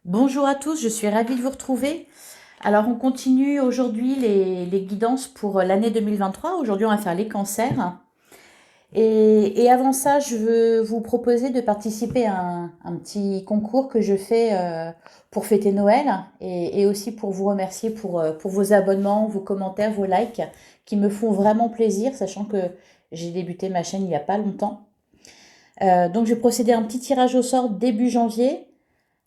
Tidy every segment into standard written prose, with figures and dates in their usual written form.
Bonjour à tous, je suis ravie de vous retrouver. Alors, on continue aujourd'hui les guidances pour l'année 2023. Aujourd'hui, on va faire les cancers. Et avant ça, je veux vous proposer de participer à un petit concours que je fais pour fêter Noël et aussi pour vous remercier pour vos abonnements, vos commentaires, vos likes qui me font vraiment plaisir, sachant que j'ai débuté ma chaîne il n'y a pas longtemps. Donc, je vais procéder à un petit tirage au sort début janvier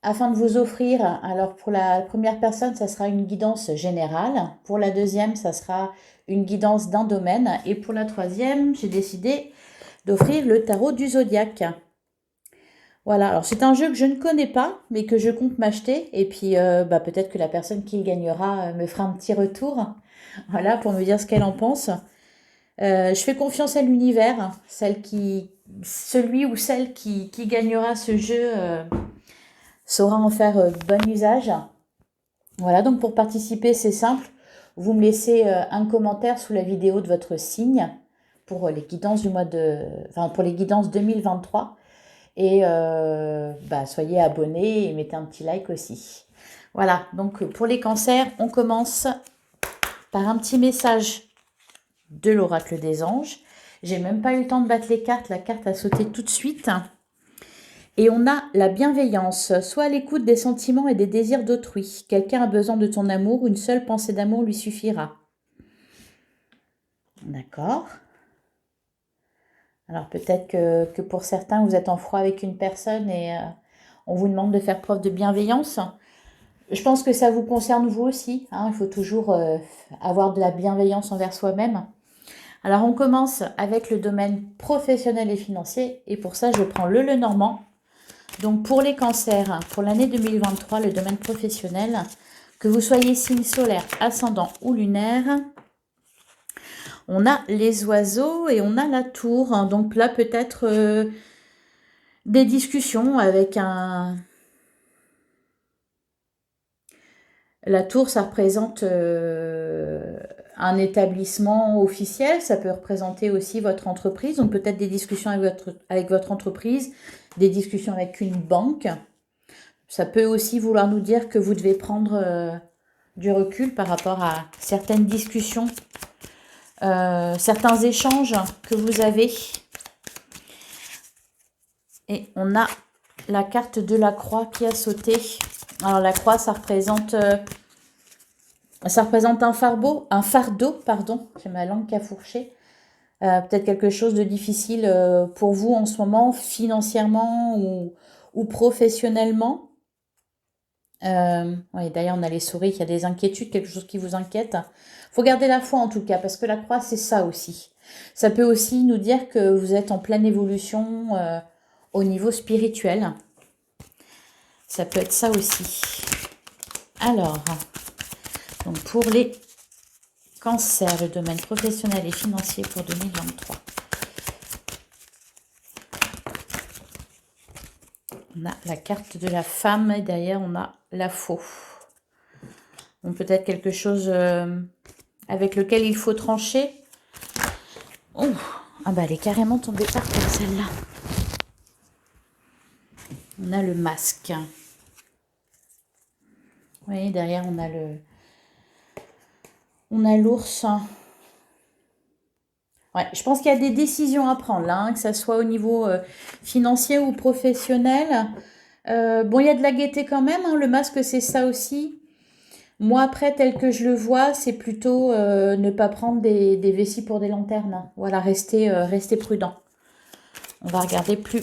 afin de vous offrir, alors pour la première personne, ça sera une guidance générale. Pour la deuxième, ça sera une guidance d'un domaine. Et pour la troisième, j'ai décidé d'offrir le tarot du zodiaque. Voilà, alors c'est un jeu que je ne connais pas, mais que je compte m'acheter. Et puis peut-être que la personne qui le gagnera me fera un petit retour. Voilà, pour me dire ce qu'elle en pense. Je fais confiance à l'univers, celui ou celle qui gagnera ce jeu saura en faire bon usage. Voilà, donc pour participer, c'est simple. Vous me laissez un commentaire sous la vidéo de votre signe pour les guidances pour les guidances 2023. Et soyez abonnés et mettez un petit like aussi. Voilà, donc pour les cancers, on commence par un petit message de l'oracle des anges. J'ai même pas eu le temps de battre les cartes, la carte a sauté tout de suite. Et on a la bienveillance, soit à l'écoute des sentiments et des désirs d'autrui. Quelqu'un a besoin de ton amour, une seule pensée d'amour lui suffira. D'accord. Alors peut-être que pour certains, vous êtes en froid avec une personne et on vous demande de faire preuve de bienveillance. Je pense que ça vous concerne vous aussi, hein. Il faut toujours avoir de la bienveillance envers soi-même. Alors on commence avec le domaine professionnel et financier. Et pour ça, je prends le Lenormand. Donc pour les cancers, pour l'année 2023, le domaine professionnel, que vous soyez signe solaire, ascendant ou lunaire, on a les oiseaux et on a la tour. Donc là, peut-être des discussions avec un... La tour, ça représente un établissement officiel. Ça peut représenter aussi votre entreprise. Donc peut-être des discussions avec votre entreprise, des discussions avec une banque. Ça peut aussi vouloir nous dire que vous devez prendre du recul par rapport à certaines discussions, certains échanges que vous avez. Et on a la carte de la croix qui a sauté. Alors la croix, ça représente un fardeau, pardon. J'ai ma langue qui a fourché. Peut-être quelque chose de difficile pour vous en ce moment, financièrement ou professionnellement. Oui, d'ailleurs, on a les souris, il y a des inquiétudes, quelque chose qui vous inquiète. Faut garder la foi en tout cas, parce que la croix, c'est ça aussi. Ça peut aussi nous dire que vous êtes en pleine évolution au niveau spirituel. Ça peut être ça aussi. Alors, donc pour les cancers, le domaine professionnel et financier pour 2023. On a la carte de la femme et derrière, on a la faux. Donc peut-être quelque chose avec lequel il faut trancher. Oh, ah bah elle est carrément tombée par terre celle-là. On a le masque. Vous voyez, derrière on a l'ours. Ouais, je pense qu'il y a des décisions à prendre là, hein, que ça soit au niveau financier ou professionnel. Bon, il y a de la gaieté quand même, hein, le masque c'est ça aussi. Moi après, tel que je le vois, c'est plutôt ne pas prendre des vessies pour des lanternes. Voilà, rester prudent. On va regarder plus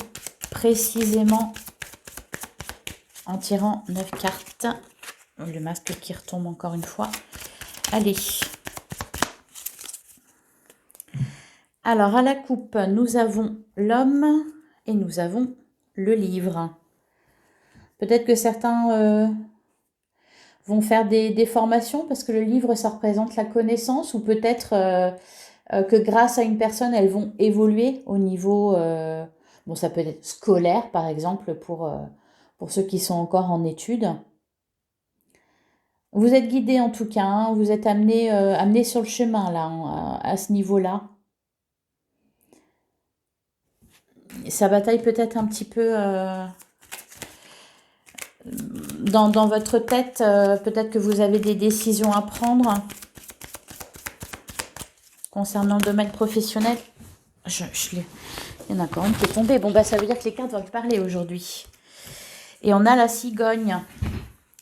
précisément en tirant 9 cartes. Le masque qui retombe encore une fois. Allez. Alors, à la coupe, nous avons l'homme et nous avons le livre. Peut-être que certains vont faire des formations parce que le livre, ça représente la connaissance ou peut-être que grâce à une personne, elles vont évoluer au niveau, bon, ça peut être scolaire, par exemple, pour ceux qui sont encore en études. Vous êtes guidé en tout cas, hein, vous êtes amené sur le chemin là, hein, à ce niveau-là. Ça bataille peut-être un petit peu dans votre tête, peut-être que vous avez des décisions à prendre concernant le domaine professionnel. Il y en a quand même qui est tombé. Bon, bah, ça veut dire que les cartes vont parler aujourd'hui. Et on a la cigogne.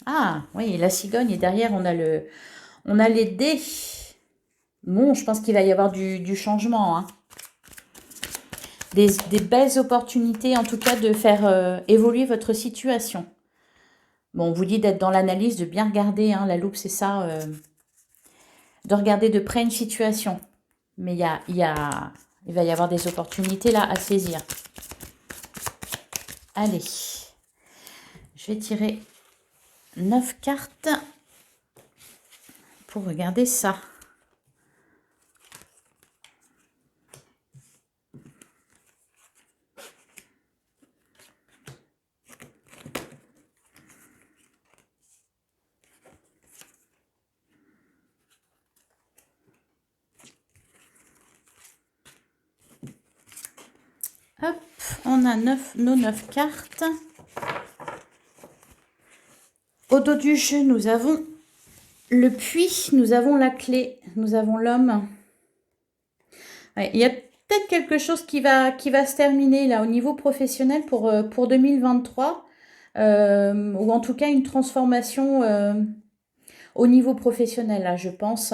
Ah, oui, la cigogne. Et derrière, on a les dés. Bon, je pense qu'il va y avoir du changement. Hein. Des belles opportunités, en tout cas, de faire évoluer votre situation. Bon, on vous dit d'être dans l'analyse, de bien regarder. Hein, la loupe, c'est ça. De regarder de près une situation. Mais il va y avoir des opportunités là à saisir. Allez. Je vais tirer 9 cartes pour regarder ça. Hop, on a nos 9 cartes. Au dos du jeu, nous avons le puits, nous avons la clé, nous avons l'homme. Ouais, il y a peut-être quelque chose qui va se terminer là au niveau professionnel pour 2023. Ou en tout cas une transformation au niveau professionnel, là, je pense.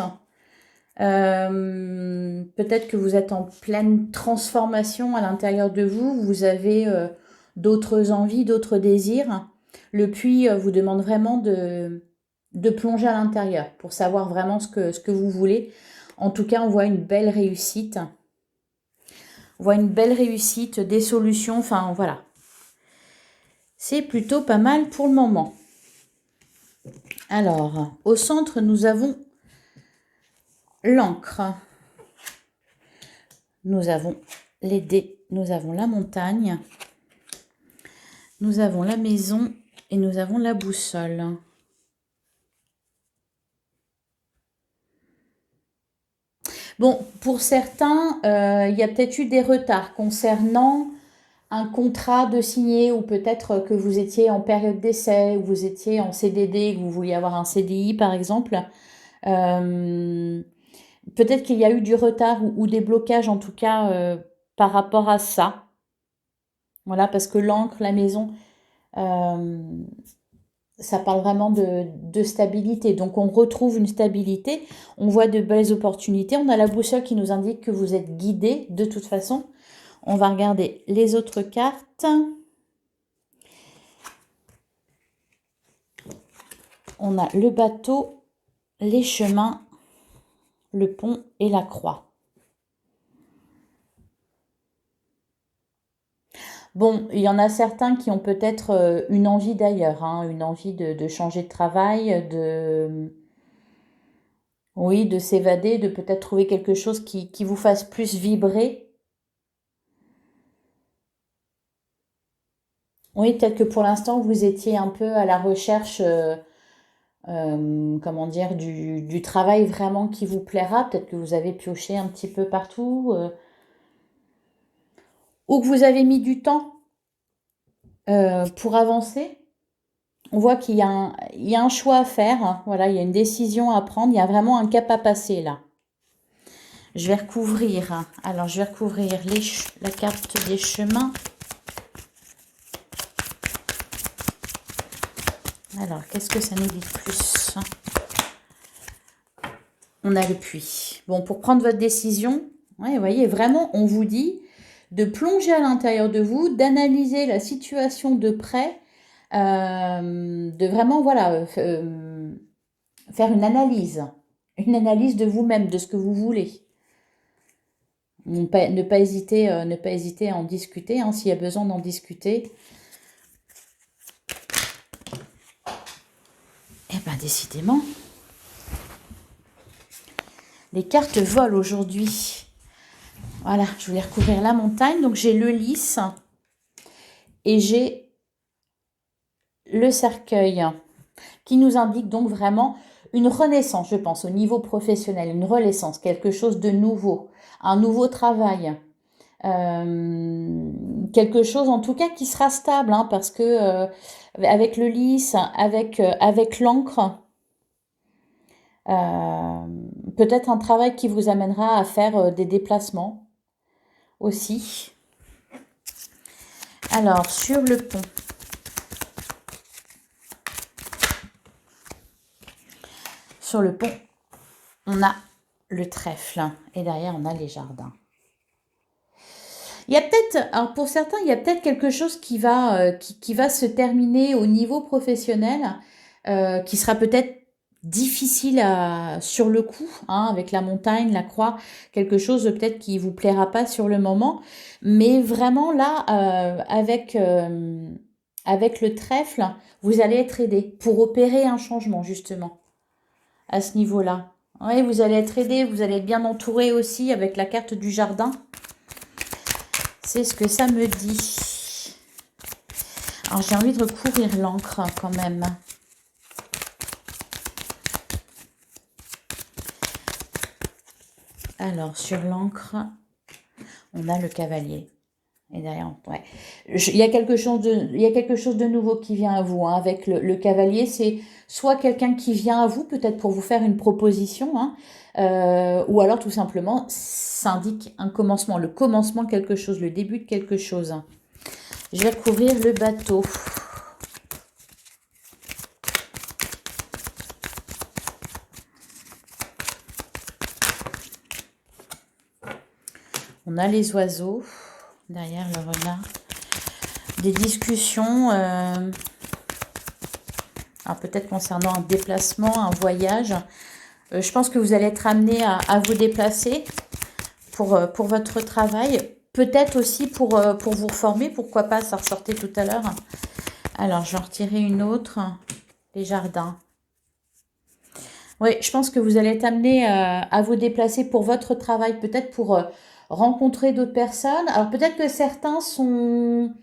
Peut-être que vous êtes en pleine transformation à l'intérieur de vous. Vous avez d'autres envies, d'autres désirs. Le puits vous demande vraiment de plonger à l'intérieur pour savoir vraiment ce que vous voulez. En tout cas, on voit une belle réussite. On voit une belle réussite, des solutions, enfin voilà. C'est plutôt pas mal pour le moment. Alors, au centre, nous avons l'encre. Nous avons les dés, nous avons la montagne, nous avons la maison et nous avons la boussole. Bon, pour certains, il y a peut-être eu des retards concernant un contrat de signer ou peut-être que vous étiez en période d'essai ou vous étiez en CDD, que vous vouliez avoir un CDI par exemple. Peut-être qu'il y a eu du retard ou des blocages en tout cas par rapport à ça. Voilà, parce que l'encre, la maison, ça parle vraiment de stabilité. Donc on retrouve une stabilité, on voit de belles opportunités. On a la boussole qui nous indique que vous êtes guidé de toute façon. On va regarder les autres cartes. On a le bateau, les chemins, le pont et la croix. Bon, il y en a certains qui ont peut-être une envie d'ailleurs, hein, une envie de changer de travail, oui, de s'évader, de peut-être trouver quelque chose qui vous fasse plus vibrer. Oui, peut-être que pour l'instant, vous étiez un peu à la recherche, comment dire, du travail vraiment qui vous plaira. Peut-être que vous avez pioché un petit peu partout, ou que vous avez mis du temps pour avancer. On voit qu'il y a un choix à faire. Hein. Voilà, il y a une décision à prendre. Il y a vraiment un cap à passer là. Je vais recouvrir. Hein. Alors, je vais recouvrir la carte des chemins. Alors, qu'est-ce que ça nous dit de plus? On a le puits. Bon, pour prendre votre décision, ouais, vous voyez, vraiment, on vous dit de plonger à l'intérieur de vous, d'analyser la situation de près, de vraiment, voilà, faire une analyse de vous-même, de ce que vous voulez. Ne pas hésiter à en discuter, hein, s'il y a besoin d'en discuter. Eh bien, décidément, les cartes volent aujourd'hui. Voilà, je voulais recouvrir la montagne. Donc, j'ai le lys et j'ai le cercueil qui nous indique donc vraiment une renaissance, je pense, au niveau professionnel, une renaissance, quelque chose de nouveau, un nouveau travail. Quelque chose en tout cas qui sera stable, hein, parce que avec le lys, avec l'encre, peut-être un travail qui vous amènera à faire des déplacements aussi. Alors, sur le pont. Sur le pont, on a le trèfle et derrière, on a les jardins. Il y a peut-être, alors pour certains, il y a peut-être quelque chose qui va se terminer au niveau professionnel, qui sera peut-être difficile sur le coup, hein, avec la montagne, la croix, quelque chose peut-être qui vous plaira pas sur le moment, mais vraiment là, avec le trèfle, vous allez être aidé pour opérer un changement justement à ce niveau-là. Oui, vous allez être aidé, vous allez être bien entouré aussi avec la carte du jardin. C'est ce que ça me dit. Alors, j'ai envie de recouvrir l'encre quand même. Alors, sur l'encre, on a le cavalier. Et derrière, ouais. Il y a quelque chose de nouveau qui vient à vous, hein, avec le cavalier. C'est soit quelqu'un qui vient à vous, peut-être pour vous faire une proposition, hein, ou alors tout simplement, ça indique un commencement, le commencement de quelque chose, le début de quelque chose. Je vais recouvrir le bateau. On a les oiseaux, derrière le renard. Des discussions, alors peut-être concernant un déplacement, un voyage. Je pense que vous allez être amené à vous déplacer pour votre travail. Peut-être aussi pour vous former, pourquoi pas, ça ressortait tout à l'heure. Alors, je vais en retirer une autre. Les jardins. Oui, je pense que vous allez être amené à vous déplacer pour votre travail, peut-être pour rencontrer d'autres personnes. Alors, peut-être que certains sont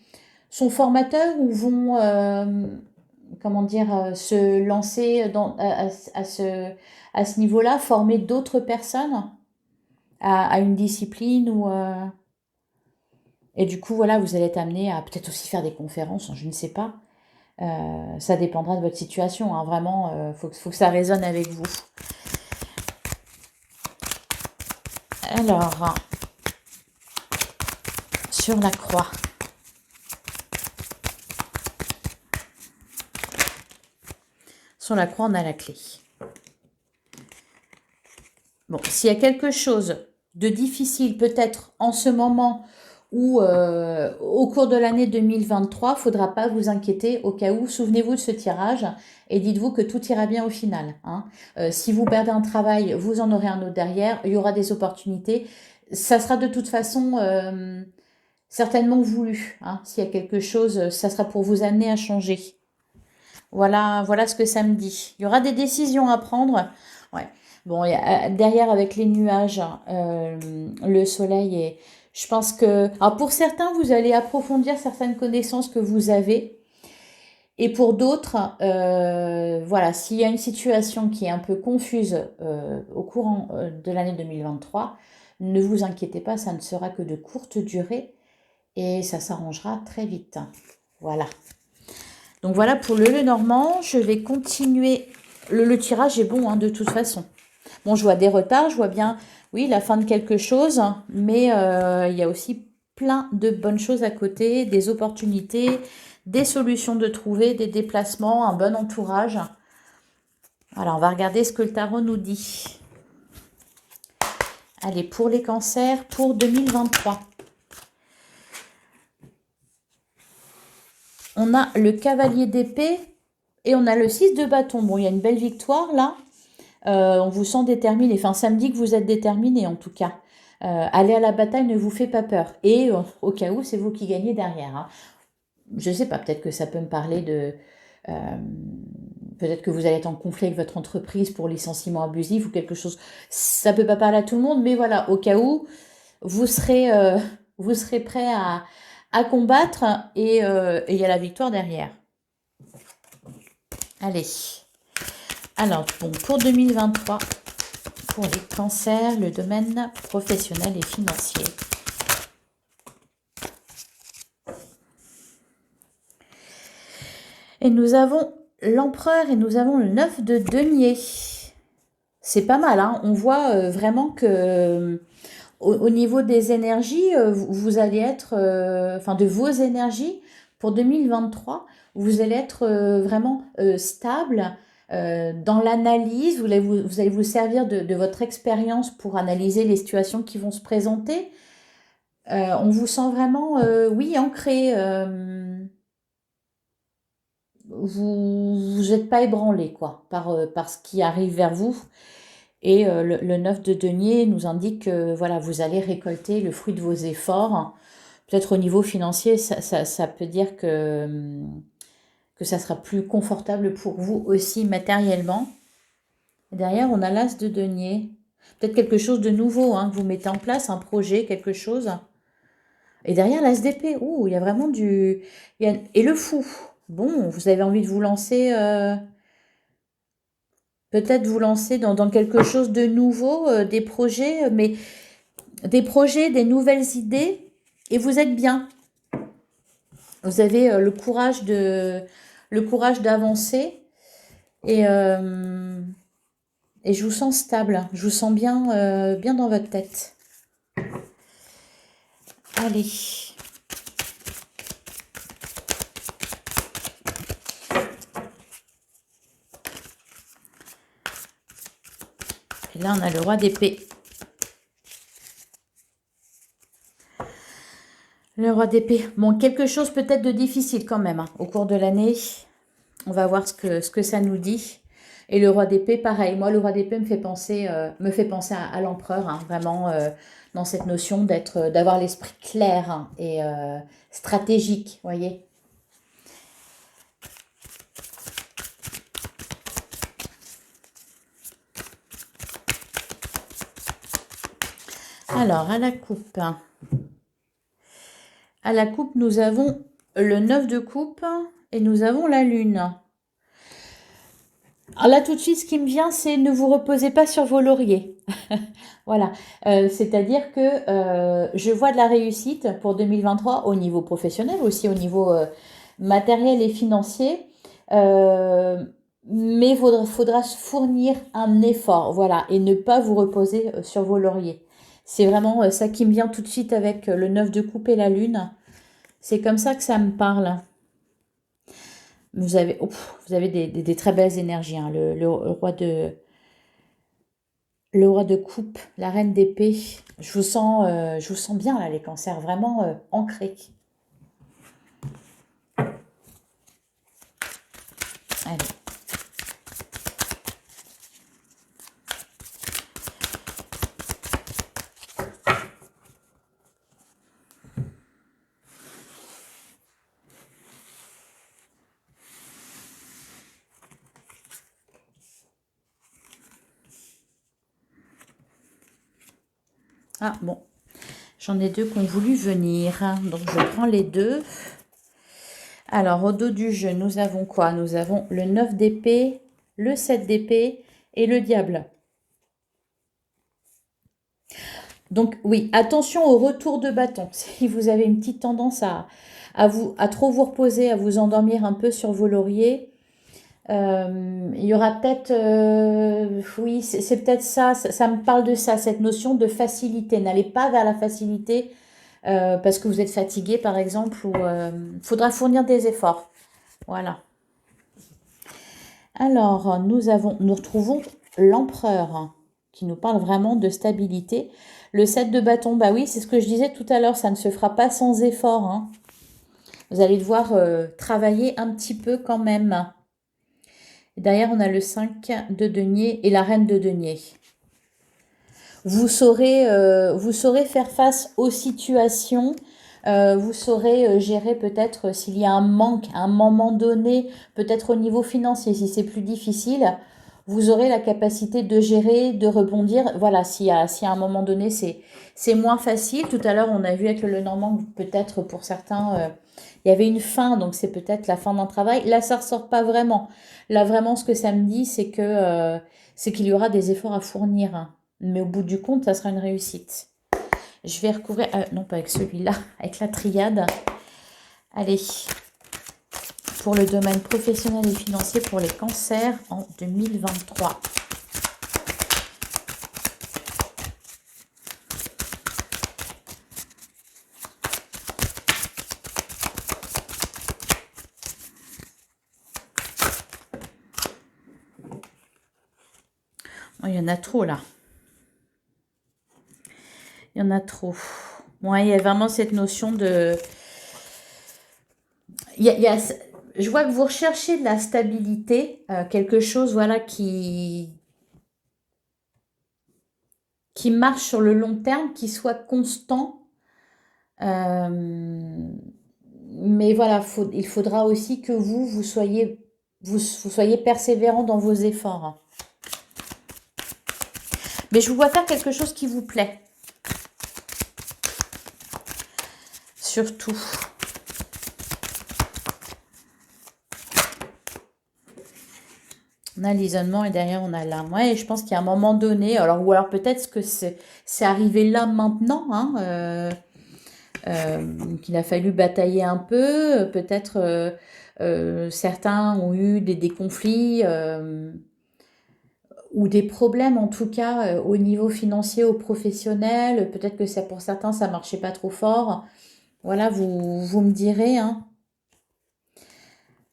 formateurs ou vont, comment dire, se lancer à ce niveau-là, former d'autres personnes à une discipline ou... Et du coup, voilà, vous allez être amené à peut-être aussi faire des conférences, je ne sais pas. Ça dépendra de votre situation, hein. Vraiment, faut que ça résonne avec vous. Alors, sur la croix. Sur la croix, on a la clé. Bon, s'il y a quelque chose de difficile, peut-être en ce moment ou au cours de l'année 2023, il ne faudra pas vous inquiéter au cas où. Souvenez-vous de ce tirage et dites-vous que tout ira bien au final, hein. Si vous perdez un travail, vous en aurez un autre derrière. Il y aura des opportunités. Ça sera de toute façon certainement voulu, hein. S'il y a quelque chose, ça sera pour vous amener à changer. Voilà ce que ça me dit. Il y aura des décisions à prendre. Ouais. Bon, derrière, avec les nuages, le soleil, et je pense que... Alors, pour certains, vous allez approfondir certaines connaissances que vous avez. Et pour d'autres, voilà, s'il y a une situation qui est un peu confuse au courant de l'année 2023, ne vous inquiétez pas, ça ne sera que de courte durée et ça s'arrangera très vite. Voilà. Donc voilà pour le Lenormand. Je vais continuer. Le tirage est bon, hein, de toute façon. Bon, je vois des retards, je vois bien, oui, la fin de quelque chose, mais il y a aussi plein de bonnes choses à côté, des opportunités, des solutions de trouver, des déplacements, un bon entourage. Voilà, on va regarder ce que le tarot nous dit. Allez, pour les cancers, pour 2023. On a le cavalier d'épée et on a le 6 de bâton. Bon, il y a une belle victoire là. On vous sent déterminé. Enfin, ça me dit que vous êtes déterminé en tout cas. Aller à la bataille ne vous fait pas peur. Et au cas où, c'est vous qui gagnez derrière, hein. Je ne sais pas, peut-être que ça peut me parler de... peut-être que vous allez être en conflit avec votre entreprise pour licenciement abusif ou quelque chose. Ça ne peut pas parler à tout le monde, mais voilà, au cas où, vous serez prêt à combattre et il y a la victoire derrière. Allez. Alors, bon, pour 2023, pour les cancers, le domaine professionnel et financier. Et nous avons l'empereur et nous avons le 9 de denier. C'est pas mal, hein. On voit vraiment que au niveau des énergies, vous allez être, enfin de vos énergies pour 2023, vous allez être vraiment stable dans l'analyse. Vous allez vous servir de votre expérience pour analyser les situations qui vont se présenter. On vous sent vraiment, oui, ancré. Vous n'êtes pas ébranlé quoi, par ce qui arrive vers vous. Et le 9 de denier nous indique que voilà, vous allez récolter le fruit de vos efforts. Peut-être au niveau financier, ça peut dire que ça sera plus confortable pour vous aussi matériellement. Et derrière, on a l'as de denier. Peut-être quelque chose de nouveau, hein, que vous mettez en place, un projet, quelque chose. Et derrière, l'as d'épée. Ouh, il y a vraiment du... Et le fou. Bon, vous avez envie de vous lancer... peut-être vous lancer dans quelque chose de nouveau, des projets, mais des projets, des nouvelles idées, et vous êtes bien. Vous avez le courage d'avancer, et, euh, et je vous sens stable, je vous sens bien, bien dans votre tête. Allez. Et là, on a le roi d'épée. Le roi d'épée. Bon, quelque chose peut-être de difficile quand même, hein, au cours de l'année. On va voir ce que ça nous dit. Et le roi d'épée, pareil. Moi, le roi d'épée me fait penser à l'empereur, hein, vraiment dans cette notion d'avoir l'esprit clair, hein, et stratégique, voyez. Alors, à la coupe. À la coupe, nous avons le 9 de coupe et nous avons la lune. Alors là, tout de suite, ce qui me vient, c'est ne vous reposez pas sur vos lauriers. Voilà. C'est-à-dire que je vois de la réussite pour 2023 au niveau professionnel, aussi au niveau matériel et financier. Mais faudra fournir un effort, voilà, et ne pas vous reposer sur vos lauriers. C'est vraiment ça qui me vient tout de suite avec le 9 de coupe et la lune. C'est comme ça que ça me parle. Vous avez des très belles énergies, hein. Le roi de coupe, la reine d'épée. Je vous sens bien là, les cancers, vraiment ancrés. Allez. Ah bon, j'en ai deux qui ont voulu venir, donc je prends les deux. Alors, au dos du jeu, nous avons quoi? Nous avons le 9 d'épée, le 7 d'épée et le diable. Donc, oui, attention au retour de bâton. Si vous avez une petite tendance à trop vous reposer, à vous endormir un peu sur vos lauriers, il y aura peut-être... oui, c'est peut-être ça, ça me parle de ça, cette notion de facilité. N'allez pas vers la facilité parce que vous êtes fatigué, par exemple, ou faudra fournir des efforts. Voilà. Alors, nous retrouvons l'empereur qui nous parle vraiment de stabilité. Le 7 de bâton, bah oui, c'est ce que je disais tout à l'heure, ça ne se fera pas sans effort, hein. Vous allez devoir travailler un petit peu quand même. Et derrière, on a le 5 de denier et la reine de denier. Vous saurez faire face aux situations. Vous saurez gérer peut-être s'il y a un manque à un moment donné, peut-être au niveau financier, si c'est plus difficile. Vous aurez la capacité de gérer, de rebondir. Voilà, si à un moment donné, c'est moins facile. Tout à l'heure, on a vu avec le Lenormand que peut-être pour certains, il y avait une fin, donc c'est peut-être la fin d'un travail. Là, ça ressort pas vraiment. Là, vraiment, ce que ça me dit, c'est qu'il y aura des efforts à fournir, hein. Mais au bout du compte, ça sera une réussite. Je vais recouvrir, non pas avec celui-là, avec la triade. Allez, pour le domaine professionnel et financier pour les cancers en 2023. Oh, il y en a trop là. Il y en a trop. Ouais, il y a vraiment cette notion de... Je vois que vous recherchez de la stabilité, quelque chose voilà, qui marche sur le long terme, qui soit constant. Mais voilà, il faudra aussi que vous soyez persévérant dans vos efforts. Mais je vous vois faire quelque chose qui vous plaît. Surtout. On a l'isolement et derrière on a l'âme. Ouais, je pense qu'il y a un moment donné, ou alors peut-être que c'est arrivé là maintenant, hein, qu'il a fallu batailler un peu. Peut-être certains ont eu des conflits ou des problèmes en tout cas au niveau financier, au professionnel. Peut-être que pour certains ça marchait pas trop fort. Voilà, vous me direz, hein.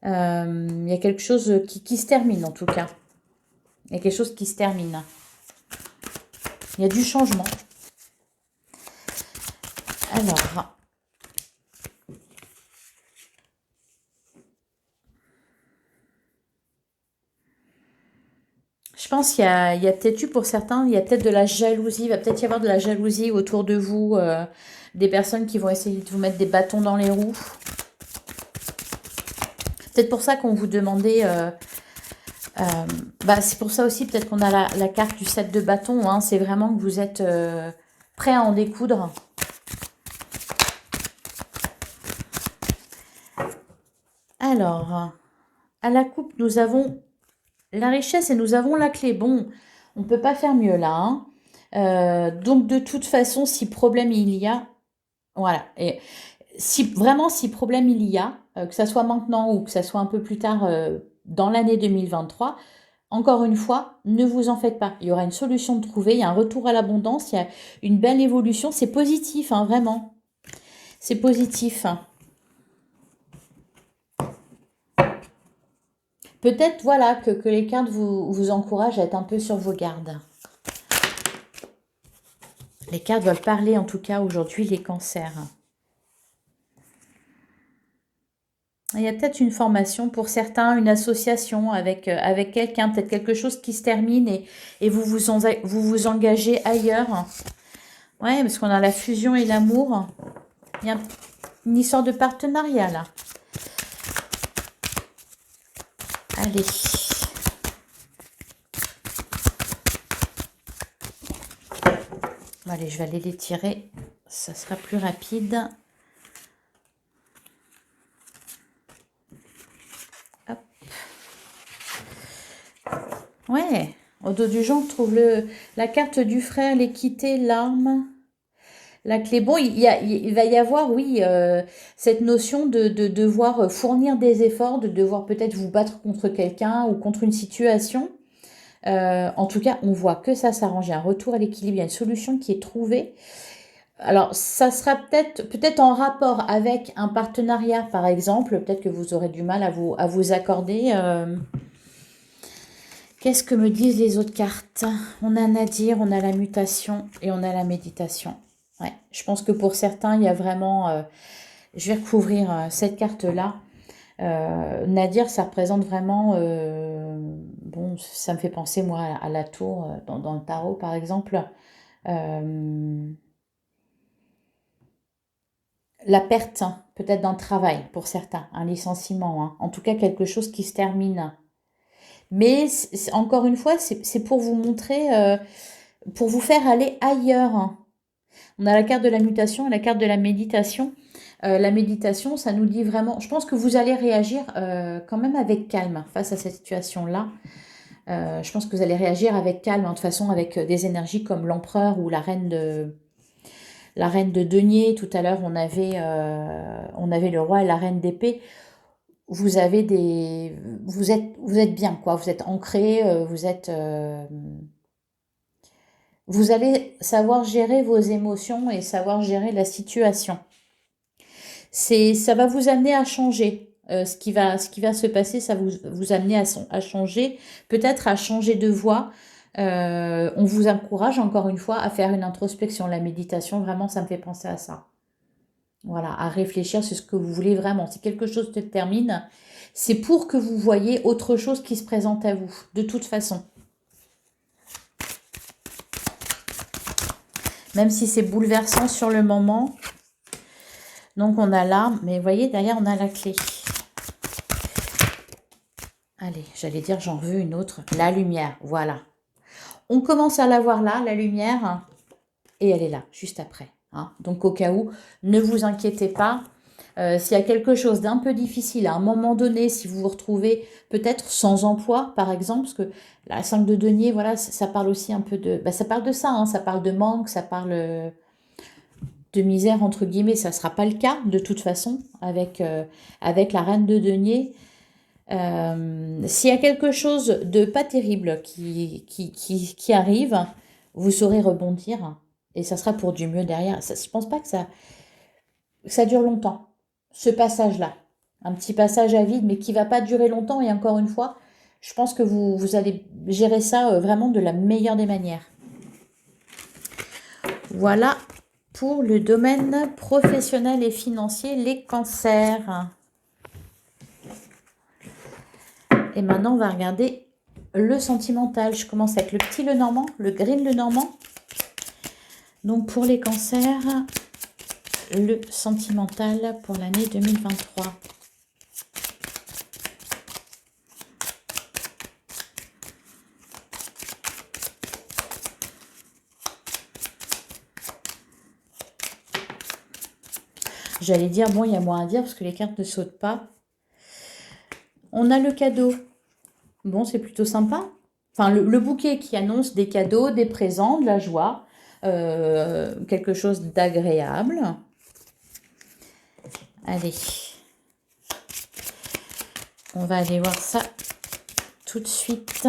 Il y a quelque chose qui se termine en tout cas. Il y a quelque chose qui se termine. Il y a du changement. Alors, je pense qu'il y a peut-être eu pour certains, il y a peut-être de la jalousie. Il va peut-être y avoir de la jalousie autour de vous. Des personnes qui vont essayer de vous mettre des bâtons dans les roues. Peut-être pour ça qu'on vous demandait... c'est pour ça aussi peut-être qu'on a la carte du 7 de bâton. Hein. C'est vraiment que vous êtes prêt à en découdre. Alors, à la coupe, nous avons la richesse et nous avons la clé. Bon, on ne peut pas faire mieux là. Hein. Donc, de toute façon, si problème il y a... Voilà. Et si problème il y a, que ça soit maintenant ou que ça soit un peu plus tard dans l'année 2023, encore une fois, ne vous en faites pas. Il y aura une solution de trouver, il y a un retour à l'abondance, il y a une belle évolution. C'est positif, hein, vraiment. C'est positif. Peut-être, voilà, que les cartes vous encouragent à être un peu sur vos gardes. Les cartes veulent parler, en tout cas, aujourd'hui, les cancers. Il y a peut-être une formation pour certains, une association avec quelqu'un, peut-être quelque chose qui se termine et vous vous engagez ailleurs. Ouais, parce qu'on a la fusion et l'amour. Il y a une histoire de partenariat, là. Allez. Allez, je vais aller les tirer. Ça sera plus rapide. Hop. Ouais. Au dos du jonc, on trouve la carte du frère, l'équité, l'arme, la clé. Bon, il va y avoir, oui, cette notion de devoir fournir des efforts, de devoir peut-être vous battre contre quelqu'un ou contre une situation. En tout cas, on voit que ça s'arrange. Il y a un retour à l'équilibre, il y a une solution qui est trouvée. Alors, ça sera peut-être en rapport avec un partenariat, par exemple. Peut-être que vous aurez du mal à vous accorder. Qu'est-ce que me disent les autres cartes? On a Nadir, on a la mutation et on a la méditation. Ouais, je pense que pour certains, il y a vraiment... je vais recouvrir cette carte-là. Nadir, ça représente vraiment... bon, ça me fait penser, moi, à la tour dans le tarot, par exemple. La perte, hein, peut-être d'un travail, pour certains. Un licenciement. Hein. En tout cas, quelque chose qui se termine. Mais encore une fois, c'est pour vous montrer, pour vous faire aller ailleurs. Hein. On a la carte de la mutation et la carte de la méditation. La méditation, ça nous dit vraiment... Je pense que vous allez réagir quand même avec calme face à cette situation-là. Je pense que vous allez réagir avec calme, hein, de toute façon, avec des énergies comme l'empereur ou la reine de denier. Tout à l'heure, on avait le roi et la reine d'épée. vous avez vous êtes bien, quoi. Vous êtes ancré, vous allez savoir gérer vos émotions et savoir gérer la situation. Ça va vous amener à changer. Ce qui va se passer, ça vous amener à changer, peut-être à changer de voie. On vous encourage encore une fois à faire une introspection. La méditation, vraiment, ça me fait penser à ça. Voilà, à réfléchir sur ce que vous voulez vraiment. Si quelque chose te termine, c'est pour que vous voyez autre chose qui se présente à vous, de toute façon. Même si c'est bouleversant sur le moment. Donc on a là, mais vous voyez, derrière on a la clé. Allez, j'allais dire j'en veux une autre. La lumière, voilà. On commence à la voir là, la lumière, et elle est là, juste après. Hein. Donc au cas où, ne vous inquiétez pas. S'il y a quelque chose d'un peu difficile à un moment donné, si vous vous retrouvez peut-être sans emploi, par exemple, parce que la 5 de denier, voilà, ça parle aussi un peu de... ça parle de ça, hein, ça parle de manque, ça parle de misère, entre guillemets. Ça ne sera pas le cas, de toute façon, avec la reine de denier. S'il y a quelque chose de pas terrible qui arrive, vous saurez rebondir et ça sera pour du mieux derrière. Je ne pense pas que ça dure longtemps, ce passage-là. Un petit passage à vide, mais qui va pas durer longtemps. Et encore une fois, je pense que vous allez gérer ça vraiment de la meilleure des manières. Voilà pour le domaine professionnel et financier, les cancers. Et maintenant, on va regarder le sentimental. Je commence avec le petit Lenormand, le Green Lenormand. Donc, pour les cancers, le sentimental pour l'année 2023. J'allais dire, bon, il y a moins à dire parce que les cartes ne sautent pas. On a le cadeau. Bon, c'est plutôt sympa. Enfin, le bouquet qui annonce des cadeaux, des présents, de la joie, quelque chose d'agréable. Allez, on va aller voir ça tout de suite.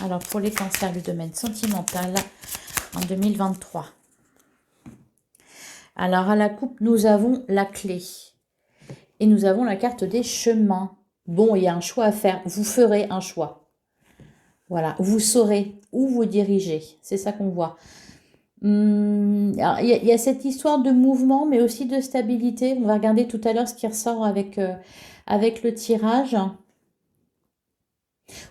Alors, pour les cancers, le domaine sentimental en 2023. Alors, à la coupe, nous avons la clé. Et nous avons la carte des chemins. Bon, il y a un choix à faire. Vous ferez un choix. Voilà, vous saurez où vous diriger. C'est ça qu'on voit. Il y a cette histoire de mouvement, mais aussi de stabilité. On va regarder tout à l'heure ce qui ressort avec le tirage.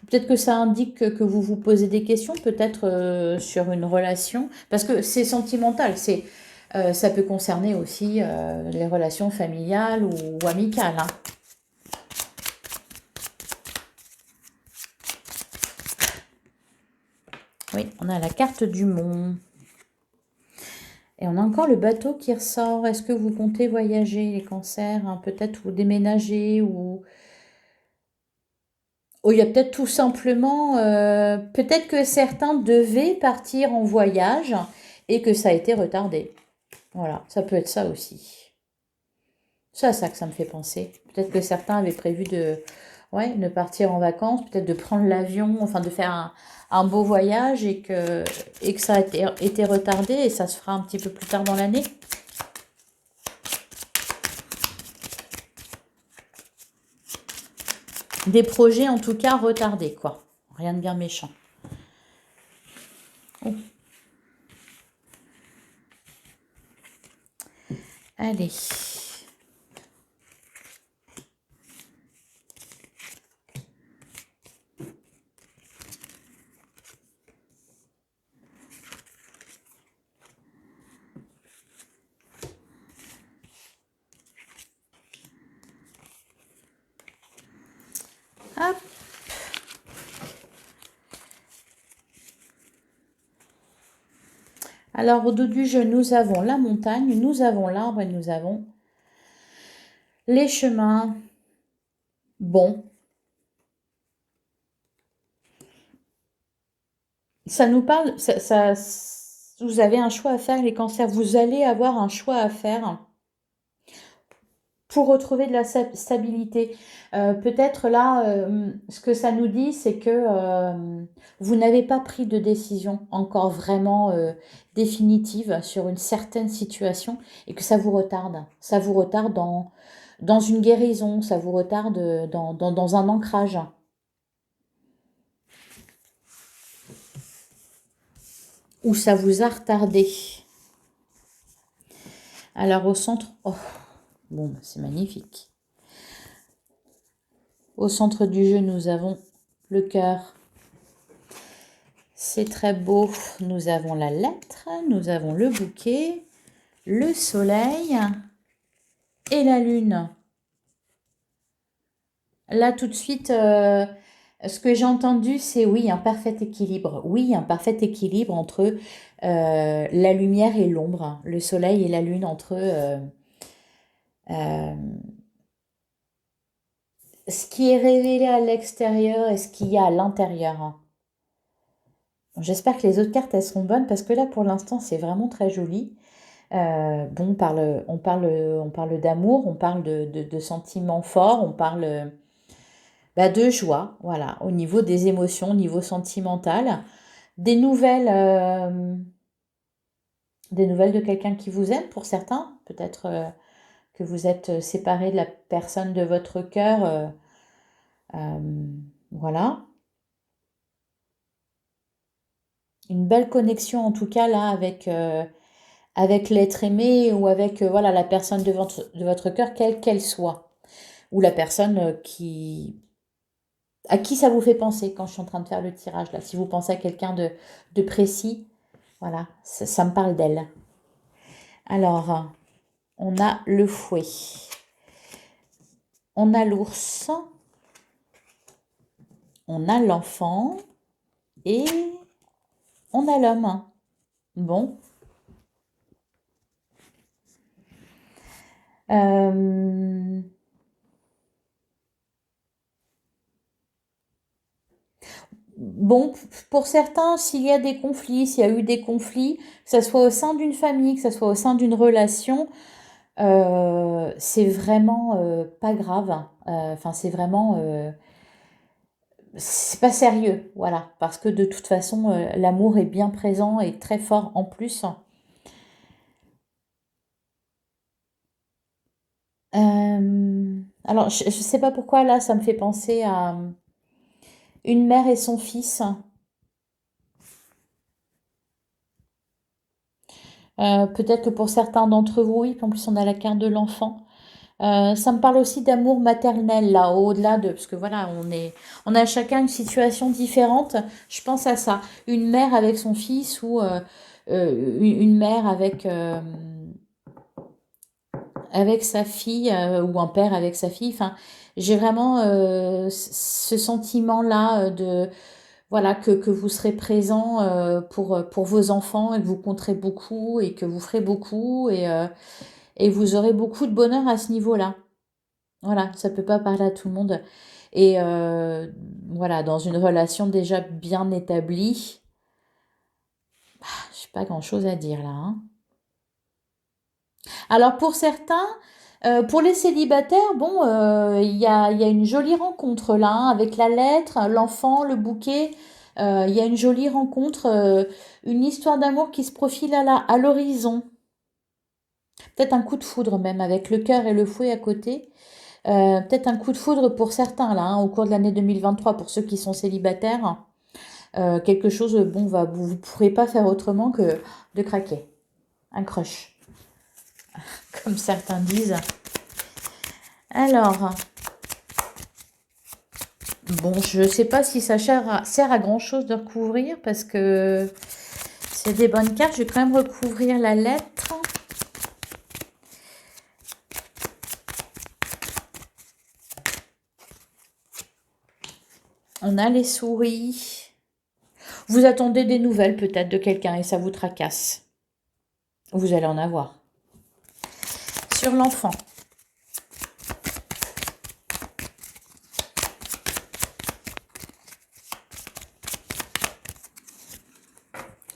Peut-être que ça indique que vous vous posez des questions, peut-être sur une relation. Parce que c'est sentimental. Ça peut concerner aussi les relations familiales ou amicales. Hein. Oui, on a la carte du monde. Et on a encore le bateau qui ressort. Est-ce que vous comptez voyager, les cancers, hein, peut-être, ou déménager, ou il y a peut-être tout simplement, peut-être que certains devaient partir en voyage et que ça a été retardé. Voilà, ça peut être ça aussi. C'est à ça que ça me fait penser. Peut-être que certains avaient prévu de partir en vacances, peut-être de prendre l'avion, enfin de faire un beau voyage et que ça a été retardé et ça se fera un petit peu plus tard dans l'année. Des projets en tout cas retardés, quoi. Rien de bien méchant. Oh. Allez. Hop. Alors, au dos du jeu, nous avons la montagne, nous avons l'arbre et nous avons les chemins. Bon. Ça nous parle, vous avez un choix à faire, les cancers. Vous allez avoir un choix à faire. pour retrouver de la stabilité. Peut-être là, ce que ça nous dit, c'est que vous n'avez pas pris de décision encore vraiment définitive sur une certaine situation et que ça vous retarde. Ça vous retarde dans une guérison, ça vous retarde dans un ancrage. Ou ça vous a retardé. Alors au centre, oh, bon, c'est magnifique. Au centre du jeu, nous avons le cœur. C'est très beau. Nous avons la lettre, nous avons le bouquet, le soleil et la lune. Là, tout de suite, ce que j'ai entendu, c'est oui, un parfait équilibre. Oui, un parfait équilibre entre la lumière et l'ombre, le soleil et la lune, entre ce qui est révélé à l'extérieur et ce qu'il y a à l'intérieur. J'espère que les autres cartes, elles seront bonnes parce que là, pour l'instant, c'est vraiment très joli. Bon, on parle d'amour, on parle de sentiments forts, on parle de joie, voilà, au niveau des émotions, au niveau sentimental. Des nouvelles de quelqu'un qui vous aime pour certains. Peut-être que vous êtes séparés de la personne de votre cœur. Voilà. Une belle connexion en tout cas là avec l'être aimé ou avec voilà, la personne de votre cœur, quelle qu'elle soit. Ou la personne à qui ça vous fait penser quand je suis en train de faire le tirage là. Si vous pensez à quelqu'un de précis, voilà, ça me parle d'elle. Alors, on a le fouet. On a l'ours. On a l'enfant. Et on a l'homme. Bon. Bon, pour certains, s'il y a des conflits, s'il y a eu des conflits, que ce soit au sein d'une famille, que ce soit au sein d'une relation, c'est vraiment pas grave. Enfin, c'est vraiment... c'est pas sérieux, voilà. Parce que de toute façon, l'amour est bien présent et très fort en plus. Alors, je sais pas pourquoi, là, ça me fait penser à une mère et son fils. Peut-être que pour certains d'entre vous, oui, en plus on a la carte de l'enfant. Ça me parle aussi d'amour maternel, là, au-delà de... Parce que voilà, on a chacun une situation différente. Je pense à ça. Une mère avec son fils ou une mère avec sa fille ou un père avec sa fille. Enfin, j'ai vraiment ce sentiment-là de... Voilà, que vous serez présent pour vos enfants et que vous compterez beaucoup et que vous ferez beaucoup et vous aurez beaucoup de bonheur à ce niveau-là. Voilà, ça peut pas parler à tout le monde. Et voilà, dans une relation déjà bien établie, j'ai pas grand-chose à dire là, hein. Alors pour certains, pour les célibataires, bon, il y a une jolie rencontre là, hein, avec la lettre, l'enfant, le bouquet. Il y a une jolie rencontre, une histoire d'amour qui se profile à l'horizon. Peut-être un coup de foudre même, avec le cœur et le fouet à côté. Peut-être un coup de foudre pour certains là, hein, au cours de l'année 2023, pour ceux qui sont célibataires. Quelque chose, bon, vous ne pourrez pas faire autrement que de craquer. Un crush, comme certains disent. Alors, bon, je ne sais pas si ça sert à grand-chose de recouvrir parce que c'est des bonnes cartes. Je vais quand même recouvrir la lettre. On a les souris. Vous attendez des nouvelles peut-être de quelqu'un et ça vous tracasse. Vous allez en avoir. Sur l'enfant.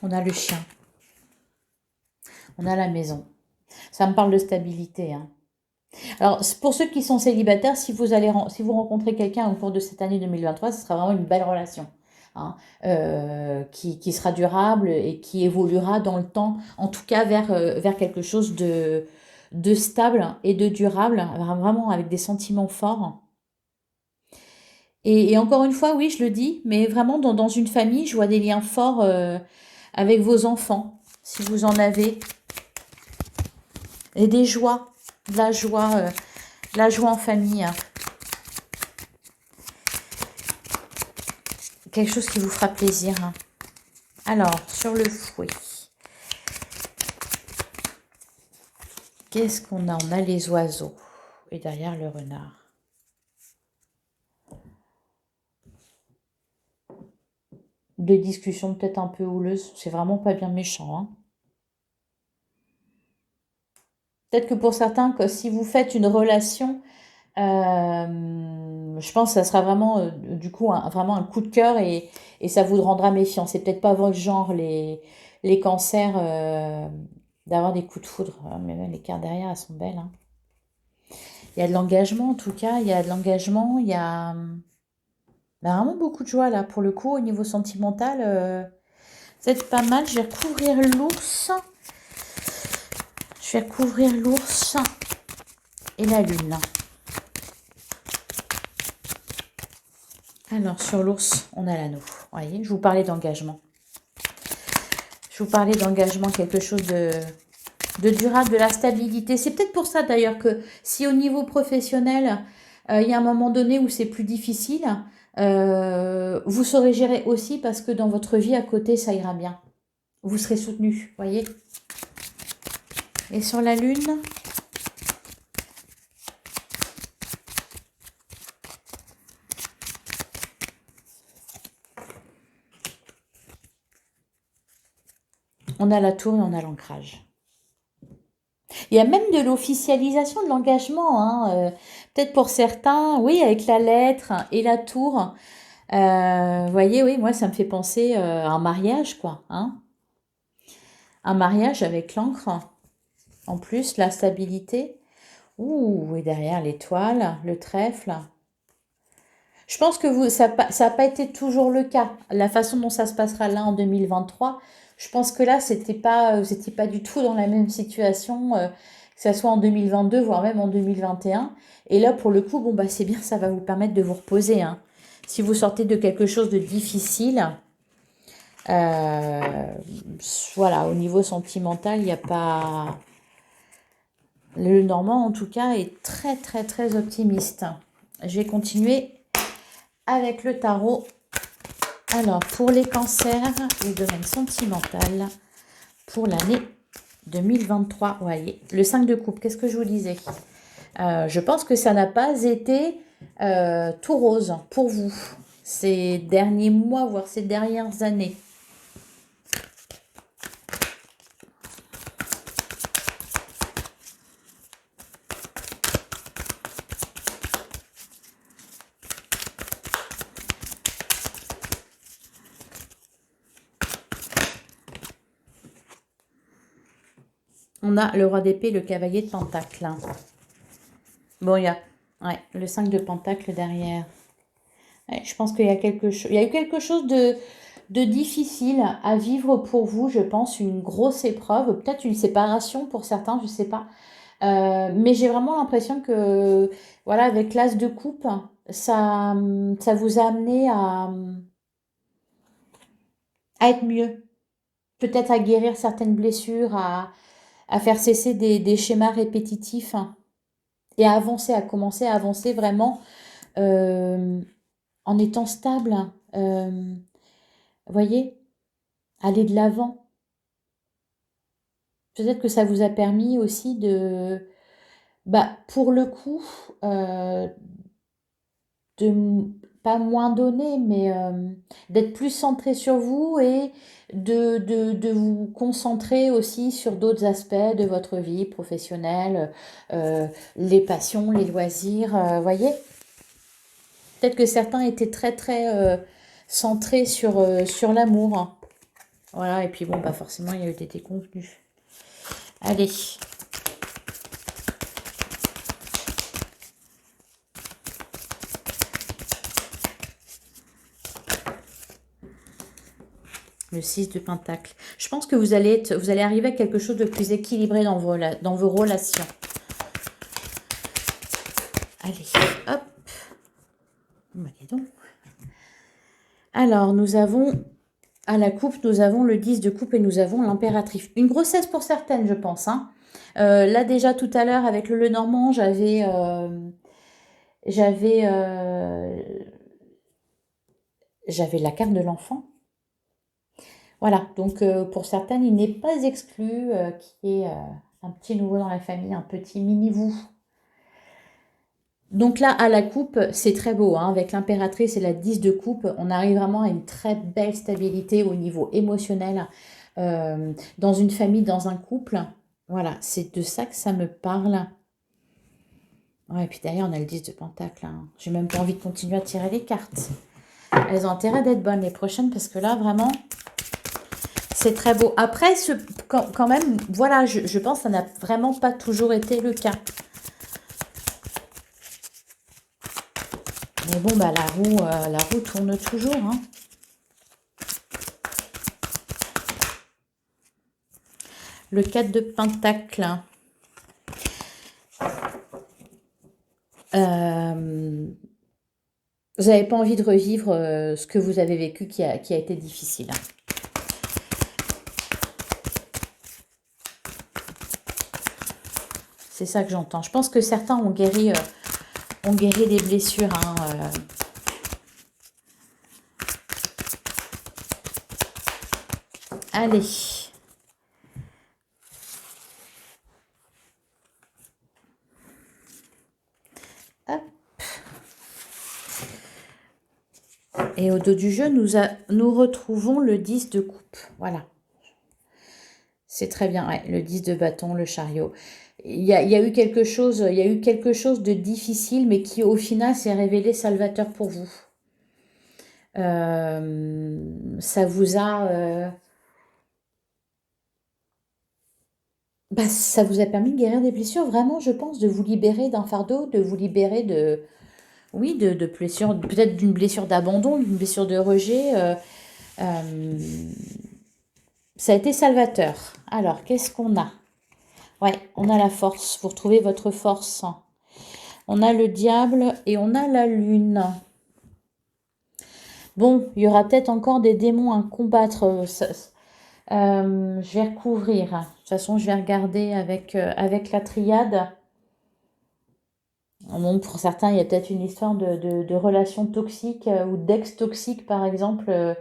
On a le chien. On a la maison. Ça me parle de stabilité, hein. Alors, pour ceux qui sont célibataires, si vous rencontrez quelqu'un au cours de cette année 2023, ce sera vraiment une belle relation, hein, qui sera durable et qui évoluera dans le temps, en tout cas vers quelque chose de stable et de durable, vraiment avec des sentiments forts. Et encore une fois, oui, je le dis, mais vraiment dans une famille, je vois des liens forts avec vos enfants, si vous en avez, et des joies, de la joie en famille, hein. Quelque chose qui vous fera plaisir, hein. Alors, sur le fouet, qu'est-ce qu'on a? On a les oiseaux, et derrière le renard. Des discussions peut-être un peu houleuses, c'est vraiment pas bien méchant, hein. Peut-être que pour certains, que si vous faites une relation, je pense que ça sera vraiment, du coup, vraiment un coup de cœur et ça vous rendra méfiant. C'est peut-être pas votre genre, les cancers, d'avoir des coups de foudre. Ah, mais même les cartes derrière, elles sont belles, hein. Il y a de l'engagement, en tout cas. Il y a de l'engagement. Il y a vraiment beaucoup de joie, là. Pour le coup, au niveau sentimental, vous êtes pas mal. Je vais recouvrir l'ours. Je vais recouvrir l'ours et la lune. Alors, sur l'ours, on a l'anneau. Vous voyez, je vous parlais d'engagement. Je vous parlais d'engagement, quelque chose de durable, de la stabilité. C'est peut-être pour ça, d'ailleurs, que si au niveau professionnel, il y a un moment donné où c'est plus difficile, vous saurez gérer aussi parce que dans votre vie à côté, ça ira bien. Vous serez soutenu, voyez. Et sur la lune, on a la tour et on a l'ancrage. Il y a même de l'officialisation de l'engagement, hein, peut-être pour certains, oui, avec la lettre et la tour. Vous voyez, oui, moi, ça me fait penser à un mariage, quoi, hein. Un mariage avec l'encre, en plus, la stabilité. Ouh, et derrière l'étoile, le trèfle. Je pense que ça n'a pas été toujours le cas. La façon dont ça se passera là en 2023, je pense que là, vous étiez pas du tout dans la même situation, que ça soit en 2022, voire même en 2021. Et là, pour le coup, bon, bah, c'est bien, ça va vous permettre de vous reposer, hein. Si vous sortez de quelque chose de difficile, euh, voilà, au niveau sentimental, il n'y a pas... Le Normand, en tout cas, est très, très, très optimiste. Je vais continuer avec le tarot. Alors, pour les cancers, le domaine sentimental, pour l'année 2023, voyez, le 5 de coupe, qu'est-ce que je vous disais? Je pense que ça n'a pas été tout rose pour vous ces derniers mois, voire ces dernières années. On a le roi d'épée, le cavalier de pentacle. Bon, il y a le 5 de pentacle derrière. Ouais, je pense qu'il y a il y a eu quelque chose de difficile à vivre pour vous, je pense, une grosse épreuve, peut-être une séparation pour certains, je ne sais pas. Mais j'ai vraiment l'impression que, voilà, avec l'as de coupe, ça vous a amené à être mieux. Peut-être à guérir certaines blessures, à faire cesser des schémas répétitifs, hein, et à avancer, à commencer à avancer vraiment euh, en étant stable, hein. Vous voyez, aller de l'avant. Peut-être que ça vous a permis aussi bah, pour le coup, de pas moins donner, mais d'être plus centré sur vous et de vous concentrer aussi sur d'autres aspects de votre vie professionnelle, les passions, les loisirs, voyez. Peut-être que certains étaient très très centrés sur l'amour, hein. Voilà, et puis bon, bah forcément, il y a eu des déconvenus. Allez. Le 6 de Pentacle. Je pense que vous allez arriver à quelque chose de plus équilibré dans vos relations. Allez, hop. Bah, dis donc. Alors, nous avons, à la coupe, nous avons le 10 de coupe et nous avons l'impératrice. Une grossesse pour certaines, je pense. Hein. Là, déjà, tout à l'heure, avec le Lenormand, j'avais la carte de l'enfant. Voilà, donc pour certaines, il n'est pas exclu qu'il y ait un petit nouveau dans la famille, un petit mini-vous. Donc là, à la coupe, c'est très beau, hein, avec l'impératrice et la 10 de coupe, on arrive vraiment à une très belle stabilité au niveau émotionnel, dans une famille, dans un couple. Voilà, c'est de ça que ça me parle. Ouais, et puis derrière, on a le 10 de Pentacle. Hein. J'ai même pas envie de continuer à tirer les cartes. Elles ont intérêt d'être bonnes les prochaines, parce que là, vraiment, c'est très beau. Après, quand même, voilà, je pense que ça n'a vraiment pas toujours été le cas. Mais bon, bah, la roue tourne toujours. Hein. Le 4 de Pentacle. Vous n'avez pas envie de revivre ce que vous avez vécu qui a été difficile. Hein. C'est ça que j'entends. Je pense que certains ont guéri des blessures. Hein, Allez. Hop. Et au dos du jeu, nous retrouvons le 10 de coupe. Voilà. C'est très bien. Ouais, le 10 de bâton, le chariot. Il y a eu quelque chose de difficile, mais qui au final s'est révélé salvateur pour vous. Ça vous a... ça vous a permis de guérir des blessures, vraiment, je pense, de vous libérer d'un fardeau, de vous libérer de... Oui, de blessures, peut-être d'une blessure d'abandon, d'une blessure de rejet. Ça a été salvateur. Alors, qu'est-ce qu'on a? Ouais, on a la force. Vous retrouvez votre force. On a le diable et on a la lune. Bon, il y aura peut-être encore des démons à combattre. Je vais recouvrir. De toute façon, je vais regarder avec la triade. Bon, pour certains, il y a peut-être une histoire de relations toxiques ou d'ex toxiques, par exemple,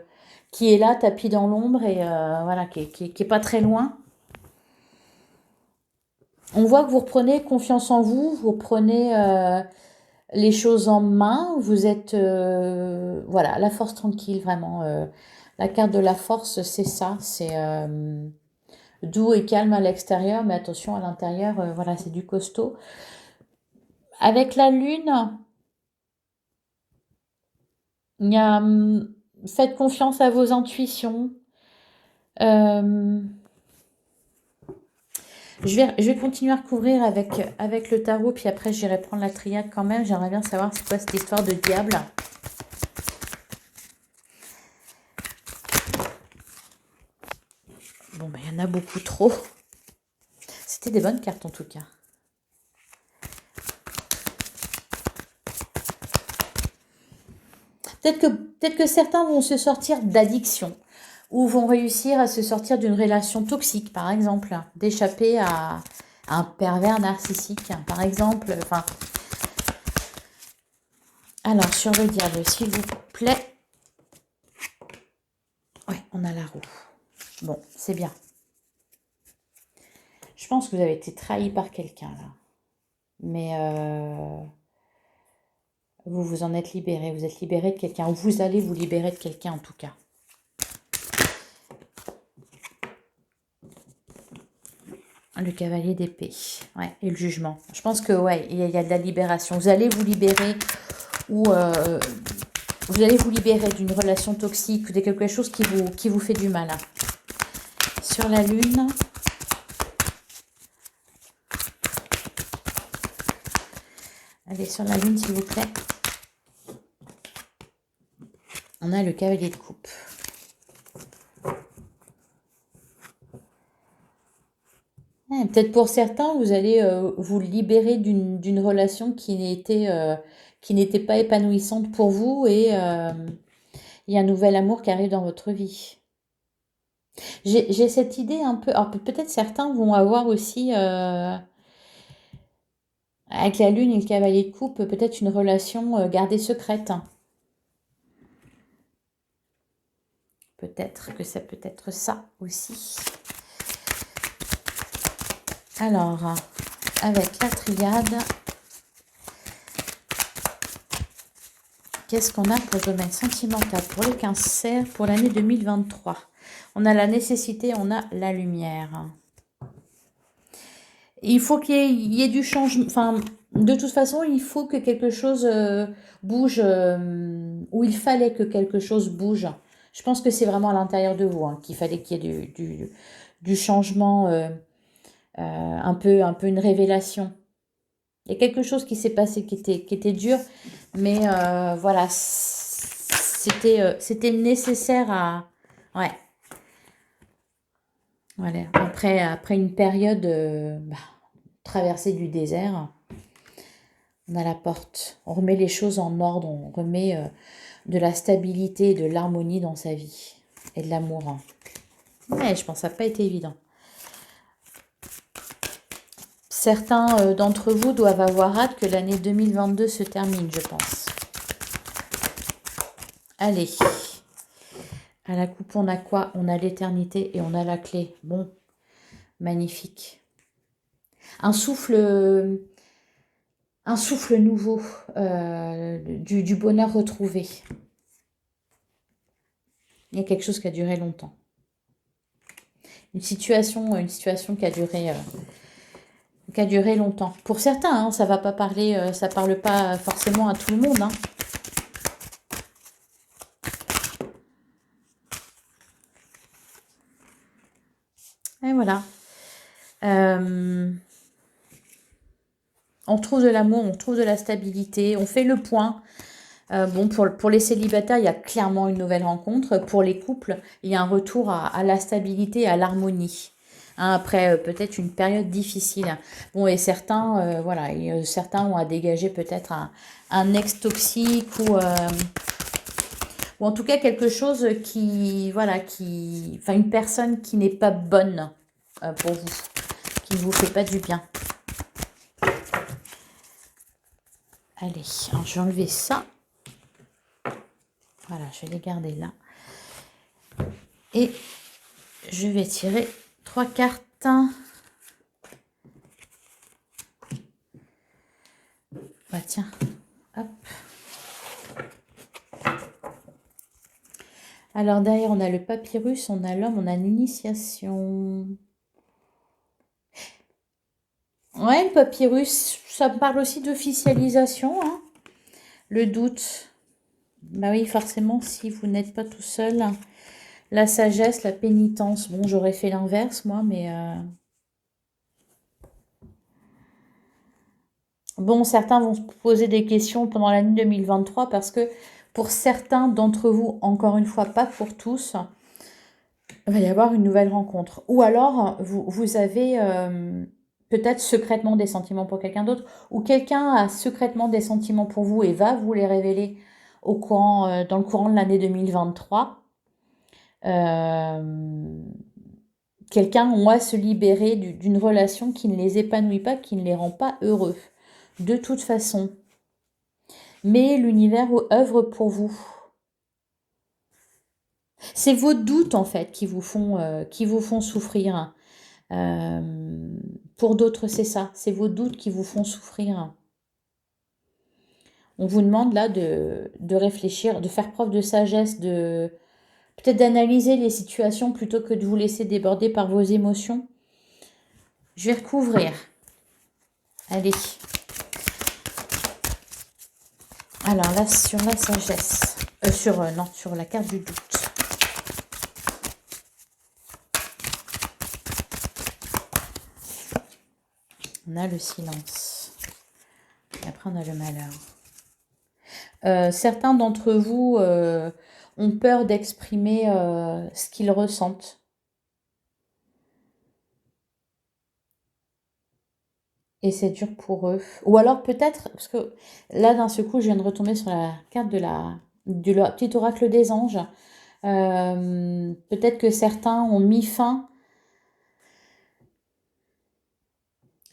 qui est là, tapis dans l'ombre et voilà, qui est pas très loin. On voit que vous reprenez confiance en vous, vous reprenez les choses en main, vous êtes, voilà, la force tranquille, vraiment. La carte de la force, c'est ça, c'est doux et calme à l'extérieur, mais attention à l'intérieur, voilà, c'est du costaud. Avec la lune, il y a, faites confiance à vos intuitions. Je vais continuer à recouvrir avec le tarot, puis après j'irai prendre la triade quand même. J'aimerais bien savoir c'est quoi cette histoire de diable. Bon, ben il y en a beaucoup trop. C'était des bonnes cartes en tout cas. Peut-être que certains vont se sortir d'addiction ou vont réussir à se sortir d'une relation toxique, par exemple, d'échapper à un pervers narcissique, par exemple. Enfin, alors, sur le diable, s'il vous plaît. Ouais, on a la roue. Bon, c'est bien. Je pense que vous avez été trahi par quelqu'un, là. Mais vous vous en êtes libéré. Vous êtes libéré de quelqu'un. Ou vous allez vous libérer de quelqu'un, en tout cas. Le cavalier d'épée. Ouais, et le jugement. Je pense que, ouais, il y a de la libération. Vous allez vous libérer ou... vous allez vous libérer d'une relation toxique ou de quelque chose qui vous fait du mal. Sur la lune... Allez, sur la lune, s'il vous plaît. On a le cavalier de coupe. Peut-être pour certains, vous allez vous libérer d'une relation qui n'était pas épanouissante pour vous et il y a un nouvel amour qui arrive dans votre vie. J'ai cette idée un peu. Alors peut-être certains vont avoir aussi, avec la lune et le cavalier de coupe, peut-être une relation gardée secrète. Peut-être que ça peut être ça aussi. Alors, avec la triade, qu'est-ce qu'on a pour le domaine sentimental pour les cancers pour l'année 2023? On a la nécessité, on a la lumière. Il faut qu'il y ait du changement. Enfin, de toute façon, il faut que quelque chose bouge, ou il fallait que quelque chose bouge. Je pense que c'est vraiment à l'intérieur de vous, hein, qu'il fallait qu'il y ait du changement, un peu une révélation. Il y a quelque chose qui s'est passé qui était dur, mais voilà, c'était nécessaire à... Ouais, voilà. Après une période traversée du désert, on a la porte. On remet les choses en ordre, on remet de la stabilité et de l'harmonie dans sa vie. Et de l'amour. Ouais, je pense que ça n'a pas été évident. Certains d'entre vous doivent avoir hâte que l'année 2022 se termine, je pense. Allez. À la coupe, on a quoi? On a l'éternité et on a la clé. Bon, magnifique. Un souffle nouveau, du bonheur retrouvé. Il y a quelque chose qui a duré longtemps. Une situation qui a duré longtemps. Pour certains, hein, ça va pas parler, ça parle pas forcément à tout le monde. Hein. Et voilà. On trouve de l'amour, on trouve de la stabilité, on fait le point. Bon, pour les célibataires, il y a clairement une nouvelle rencontre. Pour les couples, il y a un retour à la stabilité, à l'harmonie. Hein, après peut-être une période difficile. Bon, et certains, voilà, certains ont à dégager peut-être un ex toxique ou en tout cas quelque chose voilà, enfin une personne qui n'est pas bonne pour vous, qui ne vous fait pas du bien. Allez, alors je vais enlever ça. Voilà, je vais les garder là. Et je vais tirer 3 cartes. Bah tiens, hop. Alors derrière, on a le papyrus, on a l'homme, on a l'initiation. Ouais, le papyrus, ça me parle aussi d'officialisation. Hein. Le doute. Bah oui, forcément, si vous n'êtes pas tout seul. La sagesse, la pénitence. Bon, j'aurais fait l'inverse, moi, mais... Bon, certains vont se poser des questions pendant l'année 2023 parce que pour certains d'entre vous, encore une fois, pas pour tous, il va y avoir une nouvelle rencontre. Ou alors, vous avez peut-être secrètement des sentiments pour quelqu'un d'autre, ou quelqu'un a secrètement des sentiments pour vous et va vous les révéler dans le courant de l'année 2023. Quelqu'un va se libérer d'une relation qui ne les épanouit pas, qui ne les rend pas heureux. De toute façon. Mais l'univers œuvre pour vous. C'est vos doutes, en fait, qui vous font souffrir. Pour d'autres, c'est ça. C'est vos doutes qui vous font souffrir. On vous demande là de réfléchir, de faire preuve de sagesse, peut-être d'analyser les situations plutôt que de vous laisser déborder par vos émotions. Je vais recouvrir. Allez. Alors là, sur la sagesse. Sur la carte du doute. On a le silence. Et après, on a le malheur. Certains d'entre vous ont peur d'exprimer ce qu'ils ressentent. Et c'est dur pour eux. Ou alors peut-être, parce que là d'un seul coup, je viens de retomber sur la carte du petit oracle des anges. Peut-être que certains ont mis fin,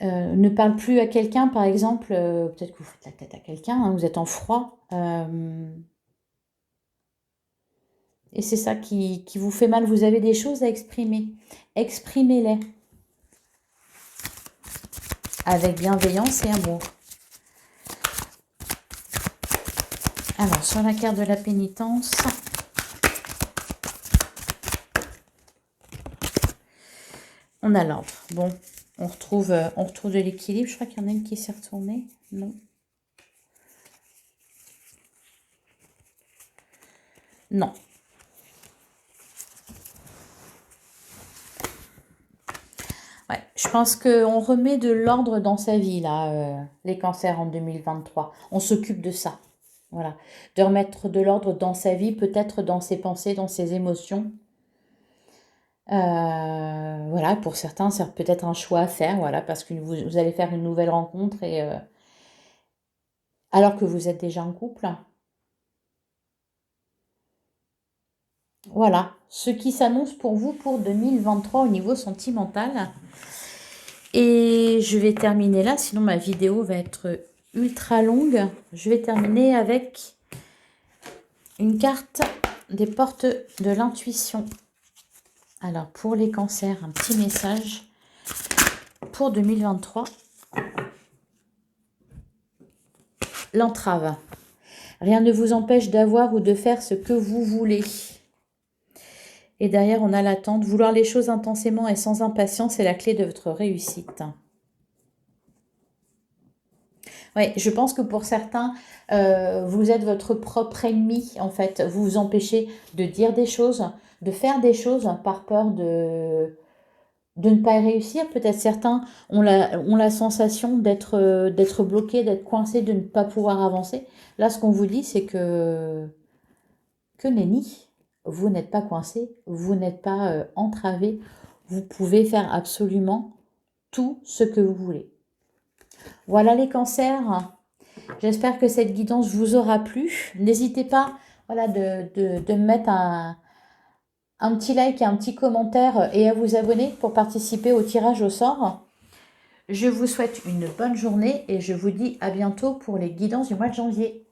ne parlent plus à quelqu'un, par exemple. Peut-être que vous faites la tête à quelqu'un, hein, vous êtes en froid. Et c'est ça qui vous fait mal. Vous avez des choses à exprimer. Exprimez-les avec bienveillance et amour. Alors, sur la carte de la pénitence, on a l'ordre. Bon, on retrouve de l'équilibre. Je crois qu'il y en a une qui s'est retournée. Non. Non. Ouais, je pense qu'on remet de l'ordre dans sa vie, là, les cancers en 2023. On s'occupe de ça. Voilà. De remettre de l'ordre dans sa vie, peut-être dans ses pensées, dans ses émotions. Voilà, pour certains, c'est peut-être un choix à faire, voilà, parce que vous allez faire une nouvelle rencontre et alors que vous êtes déjà en couple. Voilà, ce qui s'annonce pour vous pour 2023 au niveau sentimental. Et je vais terminer là, sinon ma vidéo va être ultra longue. Je vais terminer avec une carte des portes de l'intuition. Alors, pour les cancers, un petit message pour 2023. L'entrave. Rien ne vous empêche d'avoir ou de faire ce que vous voulez. Et derrière, on a l'attente. Vouloir les choses intensément et sans impatience est la clé de votre réussite. Oui, je pense que pour certains, vous êtes votre propre ennemi, en fait. Vous vous empêchez de dire des choses, de faire des choses par peur de ne pas réussir. Peut-être certains ont la sensation d'être bloqués, d'être coincés, de ne pas pouvoir avancer. Là, ce qu'on vous dit, c'est que nenni, vous n'êtes pas coincé, vous n'êtes pas entravé. Vous pouvez faire absolument tout ce que vous voulez. Voilà les cancers. J'espère que cette guidance vous aura plu. N'hésitez pas, voilà, de me mettre un petit like et un petit commentaire et à vous abonner pour participer au tirage au sort. Je vous souhaite une bonne journée et je vous dis à bientôt pour les guidances du mois de janvier.